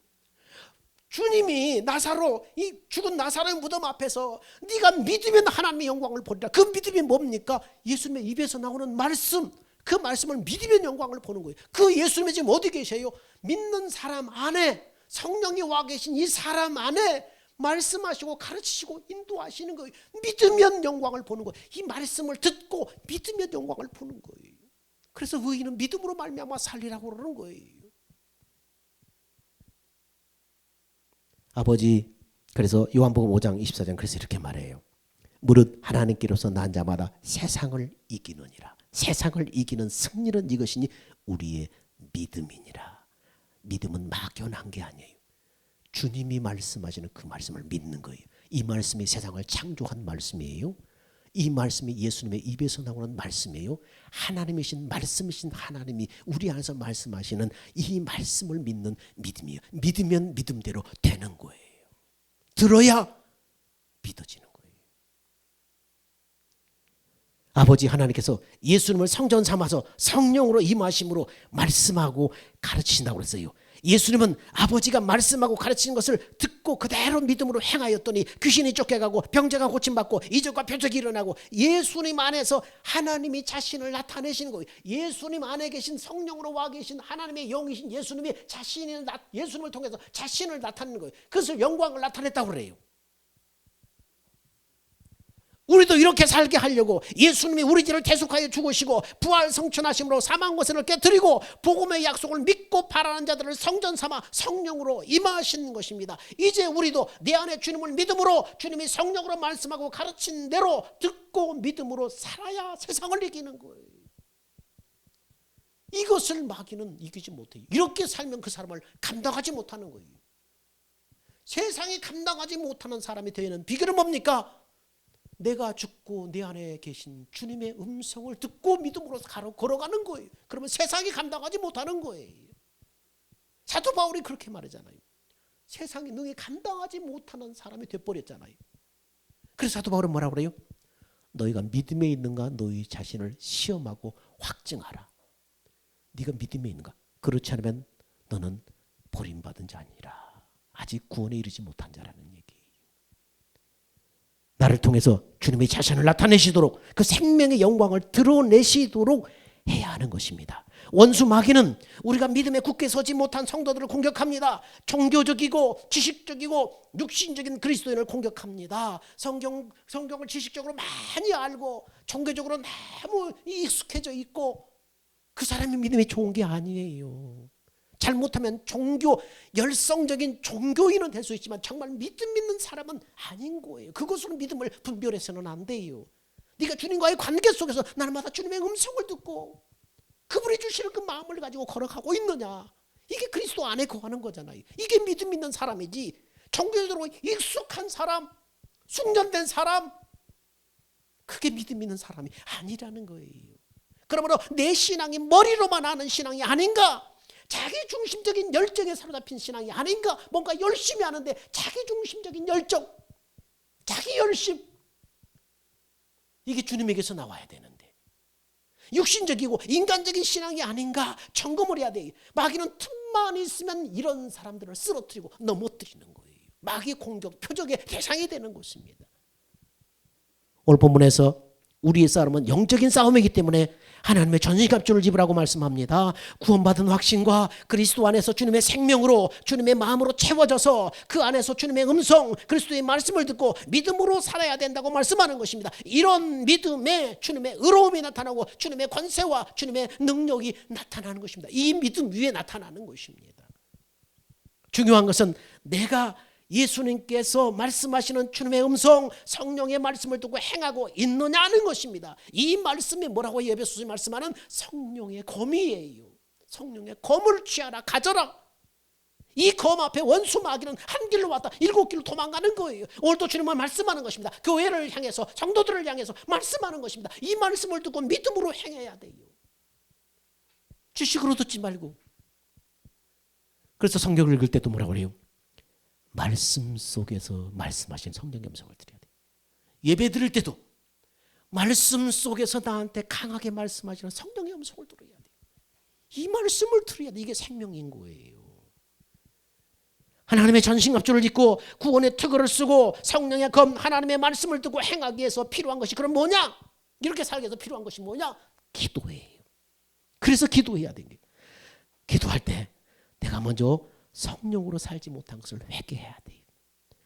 주님이 나사로, 이 죽은 나사로의 무덤 앞에서 네가 믿으면 하나님의 영광을 보리라. 그 믿음이 뭡니까? 예수님의 입에서 나오는 말씀, 그 말씀을 믿으면 영광을 보는 거예요. 그 예수님이 지금 어디 계세요? 믿는 사람 안에, 성령이 와 계신 이 사람 안에 말씀하시고 가르치시고 인도하시는 거예요. 믿으면 영광을 보는 거예요. 이 말씀을 듣고 믿으면 영광을 보는 거예요. 그래서 의인은 믿음으로 말미암아 살리라고 그러는 거예요. 아버지, 그래서 요한복음 5장 24장 그래서 이렇게 말해요. 무릇 하나님께로서 난 자마다 세상을 이기느니라. 세상을 이기는 승리는 이것이니 우리의 믿음이니라. 믿음은 막연한 게 아니에요. 주님이 말씀하시는 그 말씀을 믿는 거예요. 이 말씀이 세상을 창조한 말씀이에요. 이 말씀이 예수님의 입에서 나오는 말씀이에요. 하나님이신 말씀이신 하나님이 우리 안에서 말씀하시는 이 말씀을 믿는 믿음이에요. 믿으면 믿음대로 되는 거예요. 들어야 믿어지는 거예요. 아버지 하나님께서 예수님을 성전 삼아서 성령으로 임하심으로 말씀하고 가르치신다고 그랬어요. 예수님은 아버지가 말씀하고 가르치는 것을 듣고 그대로 믿음으로 행하였더니 귀신이 쫓겨가고 병자가 고침받고 이적과 표적이 일어나고 예수님 안에서 하나님이 자신을 나타내시는 거예요. 예수님 안에 계신 성령으로 와 계신 하나님의 영이신 예수님이 예수님을 통해서 자신을 나타내는 거예요. 그것을 영광을 나타냈다고 그래요. 우리도 이렇게 살게 하려고 예수님이 우리 죄를 대속하여 죽으시고 부활 성천하심으로 사망 권세를 깨뜨리고 복음의 약속을 믿고 바라는 자들을 성전 삼아 성령으로 임하신 것입니다. 이제 우리도 내 안에 주님을 믿음으로 주님이 성령으로 말씀하고 가르친 대로 듣고 믿음으로 살아야 세상을 이기는 거예요. 이것을 마귀는 이기지 못해요. 이렇게 살면 그 사람을 감당하지 못하는 거예요. 세상이 감당하지 못하는 사람이 되는 비결은 뭡니까? 내가 죽고 내 안에 계신 주님의 음성을 듣고 믿음으로 걸어가는 거예요. 그러면 세상이 감당하지 못하는 거예요. 사도 바울이 그렇게 말하잖아요. 세상이 능히 감당하지 못하는 사람이 되어버렸잖아요. 그래서 사도 바울은 뭐라고 그래요? 너희가 믿음에 있는가 너희 자신을 시험하고 확증하라. 네가 믿음에 있는가? 그렇지 않으면 너는 버림받은 자 아니라 아직 구원에 이르지 못한 자라는 얘기예요. 나를 통해서 주님의 자신을 나타내시도록 그 생명의 영광을 드러내시도록 해야 하는 것입니다. 원수 마귀는 우리가 믿음에 굳게 서지 못한 성도들을 공격합니다. 종교적이고 지식적이고 육신적인 그리스도인을 공격합니다. 성경을 지식적으로 많이 알고 종교적으로 너무 익숙해져 있고 그 사람이 믿음이 좋은 게 아니에요. 잘못하면 열성적인 종교인은 될 수 있지만 정말 믿음 있는 사람은 아닌 거예요. 그것으로 믿음을 분별해서는 안 돼요. 네가 주님과의 관계 속에서 날마다 주님의 음성을 듣고 그분이 주시는 그 마음을 가지고 걸어가고 있느냐. 이게 그리스도 안에 거하는 거잖아요. 이게 믿음 있는 사람이지. 종교적으로 익숙한 사람, 숙련된 사람, 그게 믿음 있는 사람이 아니라는 거예요. 그러므로 내 신앙이 머리로만 아는 신앙이 아닌가? 자기 중심적인 열정에 사로잡힌 신앙이 아닌가? 뭔가 열심히 하는데 자기 중심적인 열정, 자기 열심, 이게 주님에게서 나와야 되는데 육신적이고 인간적인 신앙이 아닌가 점검을 해야 돼요. 마귀는 틈만 있으면 이런 사람들을 쓰러뜨리고 넘어뜨리는 거예요. 마귀 공격, 표적의 대상이 되는 것입니다. 오늘 본문에서 우리의 싸움은 영적인 싸움이기 때문에 하나님의 전신갑주를 입으라고 말씀합니다. 구원받은 확신과 그리스도 안에서 주님의 생명으로 주님의 마음으로 채워져서 그 안에서 주님의 음성 그리스도의 말씀을 듣고 믿음으로 살아야 된다고 말씀하는 것입니다. 이런 믿음에 주님의 의로움이 나타나고 주님의 권세와 주님의 능력이 나타나는 것입니다. 이 믿음 위에 나타나는 것입니다. 중요한 것은 내가 예수님께서 말씀하시는 주님의 음성 성령의 말씀을 듣고 행하고 있느냐는 것입니다. 이 말씀이 뭐라고 에베소서에 말씀하는 성령의 검이에요. 성령의 검을 취하라, 가져라. 이 검 앞에 원수 마귀는 한 길로 왔다 7길로 도망가는 거예요. 오늘도 주님은 말씀하는 것입니다. 교회를 향해서 성도들을 향해서 말씀하는 것입니다. 이 말씀을 듣고 믿음으로 행해야 돼요. 지식으로 듣지 말고. 그래서 성경을 읽을 때도 뭐라고 그래요? 말씀 속에서 말씀하신 성령의 음성을 드려야 돼요. 예배 드릴 때도 말씀 속에서 나한테 강하게 말씀하시는 성령의 음성을 들어야 돼요. 이 말씀을 들어야 돼. 이게 생명인 거예요. 하나님의 전신갑주를 입고 구원의 특허를 쓰고 성령의 검 하나님의 말씀을 듣고 행하기 위해서 필요한 것이 그럼 뭐냐? 이렇게 살기 위해서 필요한 것이 뭐냐? 기도예요. 그래서 기도해야 돼요. 기도할 때 내가 먼저 성령으로 살지 못한 것을 회개해야 돼요.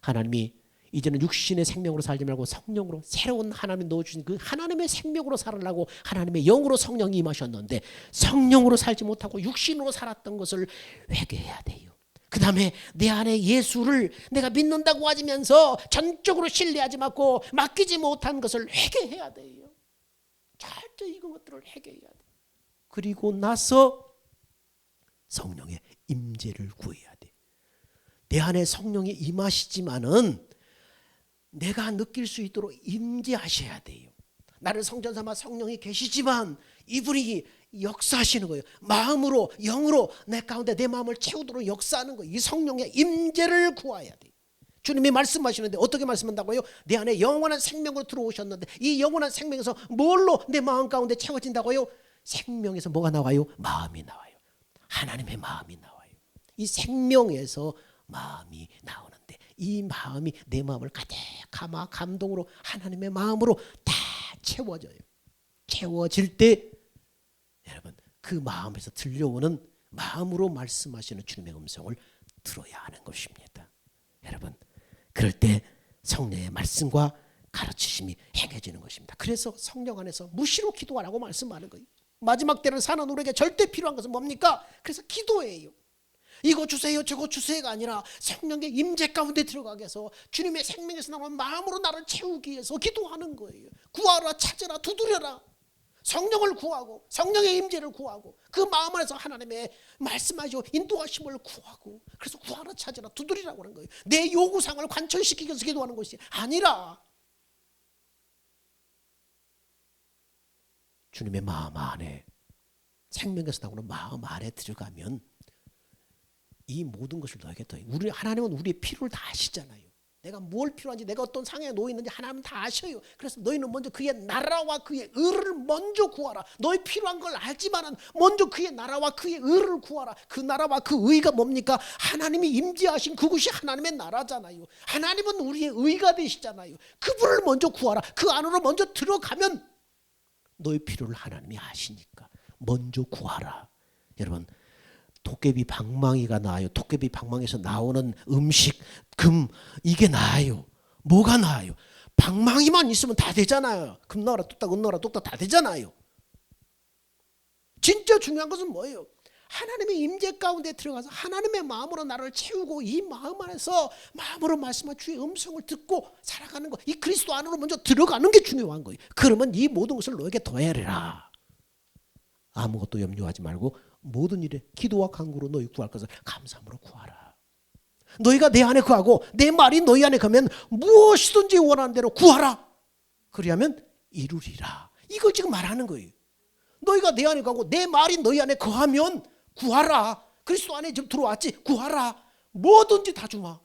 하나님이 이제는 육신의 생명으로 살지 말고 성령으로 새로운 하나님이 넣어주신 그 하나님의 생명으로 살으려고 하나님의 영으로 성령이 임하셨는데 성령으로 살지 못하고 육신으로 살았던 것을 회개해야 돼요. 그 다음에 내 안에 예수를 내가 믿는다고 하면서 전적으로 신뢰하지 않고 맡기지 못한 것을 회개해야 돼요. 철저히 이런 것들을 회개해야 돼요. 그리고 나서 성령의 임재를 구해야 돼. 내 안에 성령이 임하시지만은 내가 느낄 수 있도록 임재하셔야 돼요. 나를 성전 삼아 성령이 계시지만 이분이 역사하시는 거예요. 마음으로 영으로 내 가운데 내 마음을 채우도록 역사하는 거예요. 이 성령의 임재를 구해야 돼요. 주님이 말씀하시는데 어떻게 말씀한다고요? 내 안에 영원한 생명으로 들어오셨는데 이 영원한 생명에서 뭘로 내 마음 가운데 채워진다고요? 생명에서 뭐가 나와요? 마음이 나와요. 하나님의 마음이 나와요. 이 생명에서 마음이 나오는데 이 마음이 내 마음을 가득 감아 감동으로 하나님의 마음으로 다 채워져요. 채워질 때 여러분 그 마음에서 들려오는 마음으로 말씀하시는 주님의 음성을 들어야 하는 것입니다. 여러분 그럴 때 성령의 말씀과 가르치심이 행해지는 것입니다. 그래서 성령 안에서 무시로 기도하라고 말씀하는 거예요. 마지막 때를 사는 우리에게 절대 필요한 것은 뭡니까? 그래서 기도예요. 이거 주세요 저거 주세요가 아니라 성령의 임재 가운데 들어가게 해서 주님의 생명에서 나오는 마음으로 나를 채우기 위해서 기도하는 거예요. 구하라 찾으라 두드려라. 성령을 구하고 성령의 임재를 구하고 그 마음 안에서 하나님의 말씀하시고 인도하심을 구하고 그래서 구하라 찾으라 두드리라고 하는 거예요. 내 요구사항을 관철시키기 위해서 기도하는 것이 아니라 주님의 마음 안에 생명에서 나오는 마음 안에 들어가면 이 모든 것을 너에게 더해. 우리 하나님은 우리의 필요를 다 아시잖아요. 내가 뭘 필요한지 내가 어떤 상황에 놓여 있는지 하나님은 다 아셔요. 그래서 너희는 먼저 그의 나라와 그의 의를 먼저 구하라. 너희 필요한 걸 알지만은 먼저 그의 나라와 그의 의를 구하라. 그 나라와 그 의가 뭡니까? 하나님이 임재하신 그곳이 하나님의 나라잖아요. 하나님은 우리의 의가 되시잖아요. 그분을 먼저 구하라. 그 안으로 먼저 들어가면 너희 필요를 하나님이 아시니까 먼저 구하라. 여러분 도깨비 방망이가 나아요. 도깨비 방망이에서 나오는 음식, 금 이게 나아요. 뭐가 나아요? 방망이만 있으면 다 되잖아요. 금 넣어라 뚝딱 은 넣어라 뚝딱 다 되잖아요. 진짜 중요한 것은 뭐예요? 하나님의 임재 가운데 들어가서 하나님의 마음으로 나를 채우고 이 마음 안에서 마음으로 말씀한 주의 음성을 듣고 살아가는 것. 이 그리스도 안으로 먼저 들어가는 게 중요한 거예요. 그러면 이 모든 것을 너에게 더해라. 아무것도 염려하지 말고 모든 일에 기도와 간구로 너희 구할 것을 감사함으로 구하라. 너희가 내 안에 거하고 내 말이 너희 안에 거면 무엇이든지 원하는 대로 구하라. 그리하면 이루리라. 이걸 지금 말하는 거예요. 너희가 내 안에 거하고 내 말이 너희 안에 거하면 구하라. 그리스도 안에 지금 들어왔지. 구하라. 뭐든지 다 주마.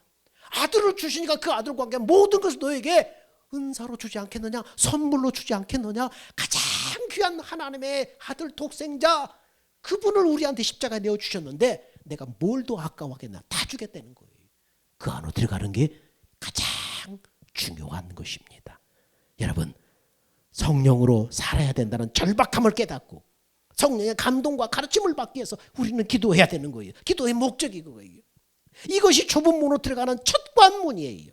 아들을 주시니까 그 아들과 함께 모든 것을 너에게 은사로 주지 않겠느냐? 선물로 주지 않겠느냐? 가장 귀한 하나님의 아들 독생자 그분을 우리한테 십자가에 내어주셨는데 내가 뭘 더 아까워하겠나? 다 주겠다는 거예요. 그 안으로 들어가는 게 가장 중요한 것입니다. 여러분 성령으로 살아야 된다는 절박함을 깨닫고 성령의 감동과 가르침을 받기 위해서 우리는 기도해야 되는 거예요. 기도의 목적이 그거예요. 이것이 좁은 문으로 들어가는 첫 관문이에요.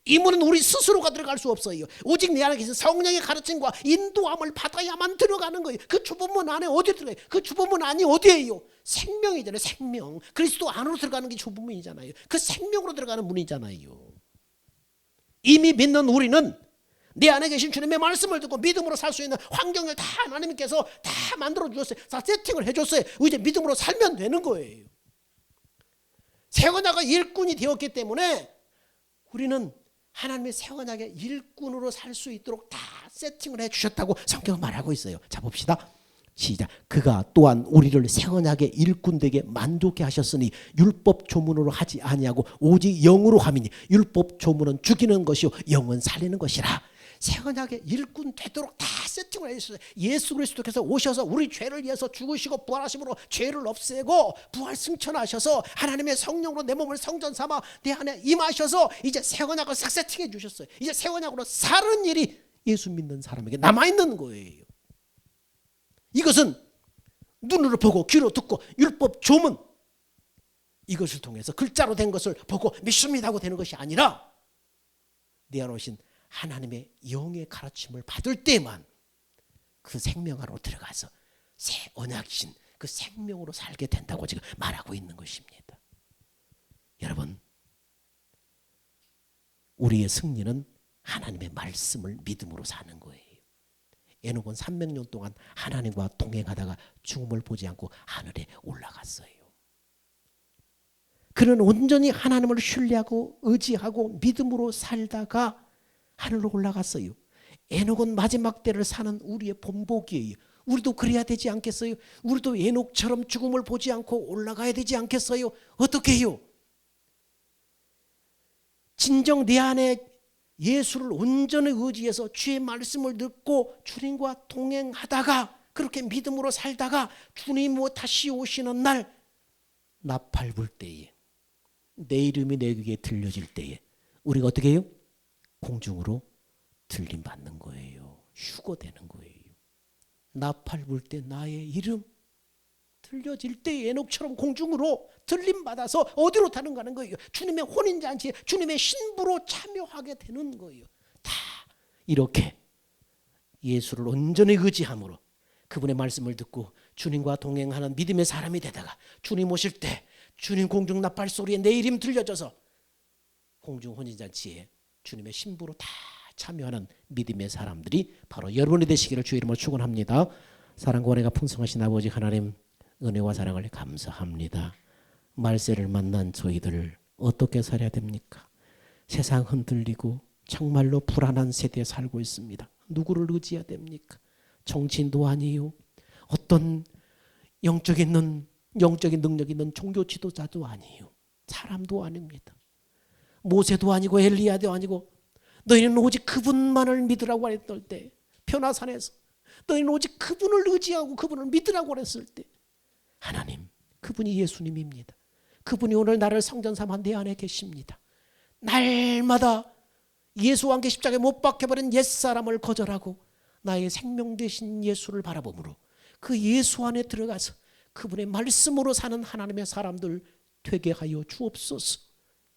이 문은 우리 스스로가 들어갈 수 없어요. 오직 내 안에 계신 성령의 가르침과 인도함을 받아야만 들어가는 거예요. 그 좁은 문 안에 어디 들어가요? 그 좁은 문 안이 어디예요? 생명이잖아요. 생명. 그리스도 안으로 들어가는 게 좁은 문이잖아요. 그 생명으로 들어가는 문이잖아요. 이미 믿는 우리는 내 안에 계신 주님의 말씀을 듣고 믿음으로 살 수 있는 환경을 다 하나님께서 다 만들어 주셨어요. 다 세팅을 해줬어요. 이제 믿음으로 살면 되는 거예요. 세원야가 일꾼이 되었기 때문에 우리는 하나님의 새 언약의 일꾼으로 살 수 있도록 다 세팅을 해주셨다고 성경은 말하고 있어요. 자 봅시다. 시작. 그가 또한 우리를 새 언약의 일꾼 되게 만족해 하셨으니 율법 조문으로 하지 아니하고 오직 영으로 함이니 율법 조문은 죽이는 것이요 영은 살리는 것이라. 새 언약의 일꾼 되도록 다 세팅을 해주셨어요. 예수 그리스도께서 오셔서 우리 죄를 위해서 죽으시고 부활하심으로 죄를 없애고 부활 승천하셔서 하나님의 성령으로 내 몸을 성전 삼아 내 안에 임하셔서 이제 새 언약을 싹 세팅해 주셨어요. 이제 새 언약으로 사는 일이 예수 믿는 사람에게 남아있는 거예요. 이것은 눈으로 보고 귀로 듣고 율법 조문 이것을 통해서 글자로 된 것을 보고 믿습니다 하고 되는 것이 아니라 내 안에 오신 하나님의 영의 가르침을 받을 때만 그 생명 안으로 들어가서 새 언약이신 그 생명으로 살게 된다고 지금 말하고 있는 것입니다. 여러분 우리의 승리는 하나님의 말씀을 믿음으로 사는 거예요. 에녹은 300년 동안 하나님과 동행하다가 죽음을 보지 않고 하늘에 올라갔어요. 그는 온전히 하나님을 신뢰하고 의지하고 믿음으로 살다가 하늘로 올라갔어요. 에녹은 마지막 때를 사는 우리의 본보기예요. 우리도 그래야 되지 않겠어요? 우리도 에녹처럼 죽음을 보지 않고 올라가야 되지 않겠어요? 어떻게 해요? 진정 내 안에 예수를 온전히 의지해서 주의 말씀을 듣고 주님과 동행하다가 그렇게 믿음으로 살다가 주님이 다시 오시는 날 나팔 불 때에 내 이름이 내 귀에 들려질 때에 우리가 어떻게 해요? 공중으로 들림 받는 거예요. 휴거되는 거예요. 나팔 불 때 나의 이름 들려질 때 에녹처럼 공중으로 들림 받아서 어디로 타는 가는 거예요? 주님의 혼인잔치에 주님의 신부로 참여하게 되는 거예요. 다 이렇게 예수를 온전히 의지함으로 그분의 말씀을 듣고 주님과 동행하는 믿음의 사람이 되다가 주님 오실 때 주님 공중 나팔 소리에 내 이름 들려져서 공중 혼인잔치에 주님의 신부로 다 참여하는 믿음의 사람들이 바로 여러분이 되시기를 주의 이름으로 축원합니다. 사랑과 은혜가 풍성하신 아버지 하나님, 은혜와 사랑을 감사합니다. 말세를 만난 저희들 어떻게 살아야 됩니까? 세상 흔들리고 정말로 불안한 세대에 살고 있습니다. 누구를 의지해야 됩니까? 정치인도 아니요, 어떤 영적인 능력 있는 종교 지도자도 아니요, 사람도 아닙니다. 모세도 아니고 엘리야도 아니고 너희는 오직 그분만을 믿으라고 했을 때, 변화산에서 너희는 오직 그분을 의지하고 그분을 믿으라고 했을 때, 하나님, 그분이 예수님입니다. 그분이 오늘 나를 성전 삼아 내 안에 계십니다. 날마다 예수와 함께 십자가에 못 박혀버린 옛사람을 거절하고 나의 생명 되신 예수를 바라보므로 그 예수 안에 들어가서 그분의 말씀으로 사는 하나님의 사람들 되게 하여 주옵소서.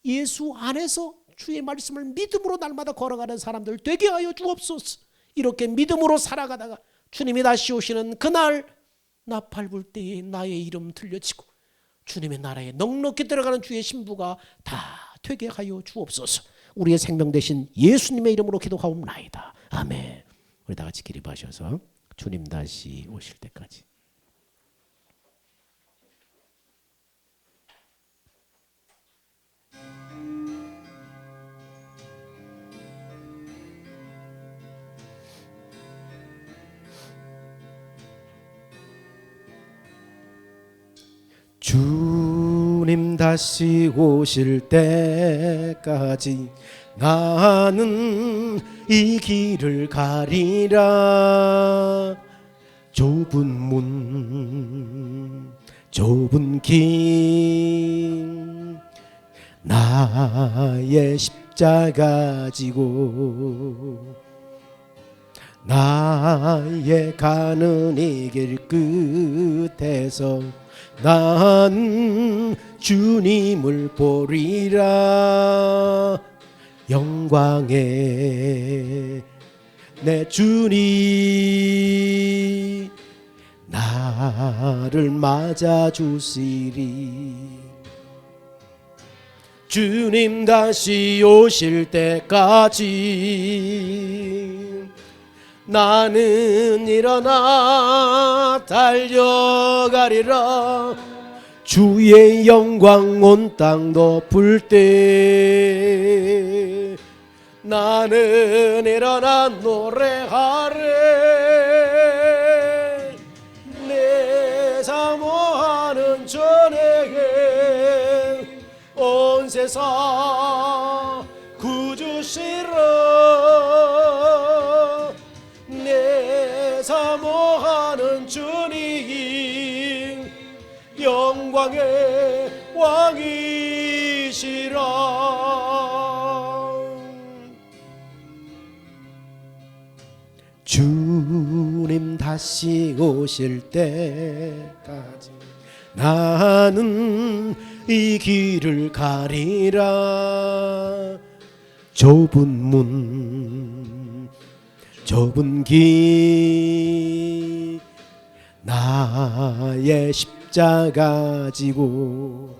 예수 안에서 주의 말씀을 믿음으로 날마다 걸어가는 사람들 되게 하여 주옵소서. 이렇게 믿음으로 살아가다가 주님이 다시 오시는 그날 나팔 불 때에 나의 이름 들려지고 주님의 나라에 넉넉히 들어가는 주의 신부가 다 되게 하여 주옵소서. 우리의 생명 되신 예수님의 이름으로 기도하옵나이다. 아멘. 우리 다 같이 기립하셔서 주님 다시 오실 때까지. 주님 다시 오실 때까지 나는 이 길을 가리라. 좁은 문 좁은 길 나의 십자가 지고 나의 가는 이 길 끝에서 난 주님을 보리라. 영광의 내 주님 나를 맞아주시리. 주님 다시 오실 때까지 나는 일어나 달려가리라. 주의 영광 온 땅 덮을 때 나는 일어나 노래하래. 내 사모하는 전에게 온 세상 구주시라. 내 사모하는 주님 영광의 왕이시라. 주님 다시 오실 때까지 나는 이 길을 가리라. 좁은 문 좁은 길 나의 십자가 지고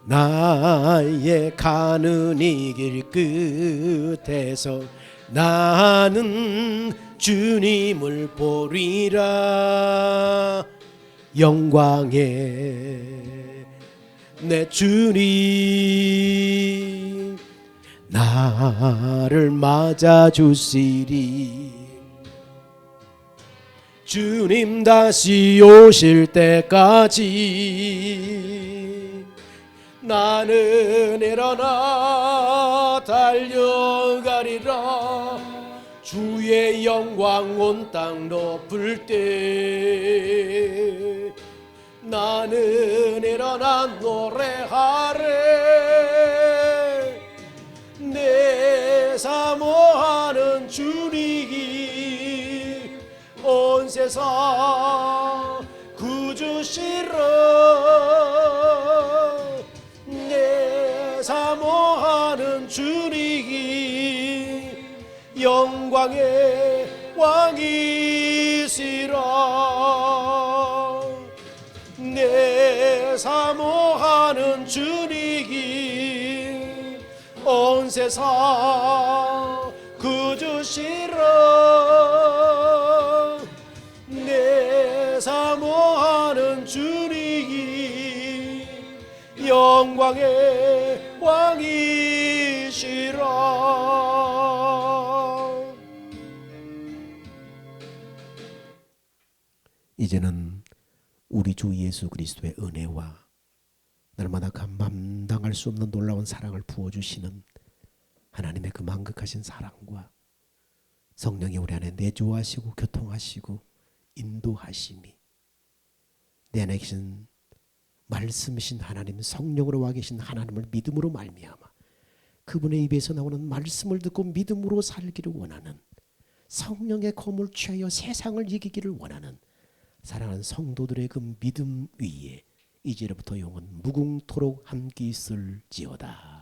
나의 가는 이 길 끝에서 나는 주님을 보리라. 영광의 내 주님 나를 맞아주시리. 주님 다시 오실 때까지 나는 일어나 달려가리라. 주의 영광 온 땅 높을 때 나는 일어나 노래하래. 내 사모하는 주님이 온 세상 구주시라. 내 사모하는 주님이 영광의 왕이시라. 내 사모하는 주님이 온 세상 구주시라. 내 사모하는 주님이 영광의 왕이시라. 이제는 우리 주 예수 그리스도의 은혜와 날마다 감당할 수 없는 놀라운 사랑을 부어주시는 하나님의 그 만극하신 사랑과 성령이 우리 안에 내주하시고 교통하시고 인도하심이 내 안에 계신 말씀이신 하나님, 성령으로 와 계신 하나님을 믿음으로 말미암아 그분의 입에서 나오는 말씀을 듣고 믿음으로 살기를 원하는, 성령의 검을 취하여 세상을 이기기를 원하는 사랑하는 성도들의 그 믿음 위에 이제로부터 영원 무궁토록 함께 있을지어다.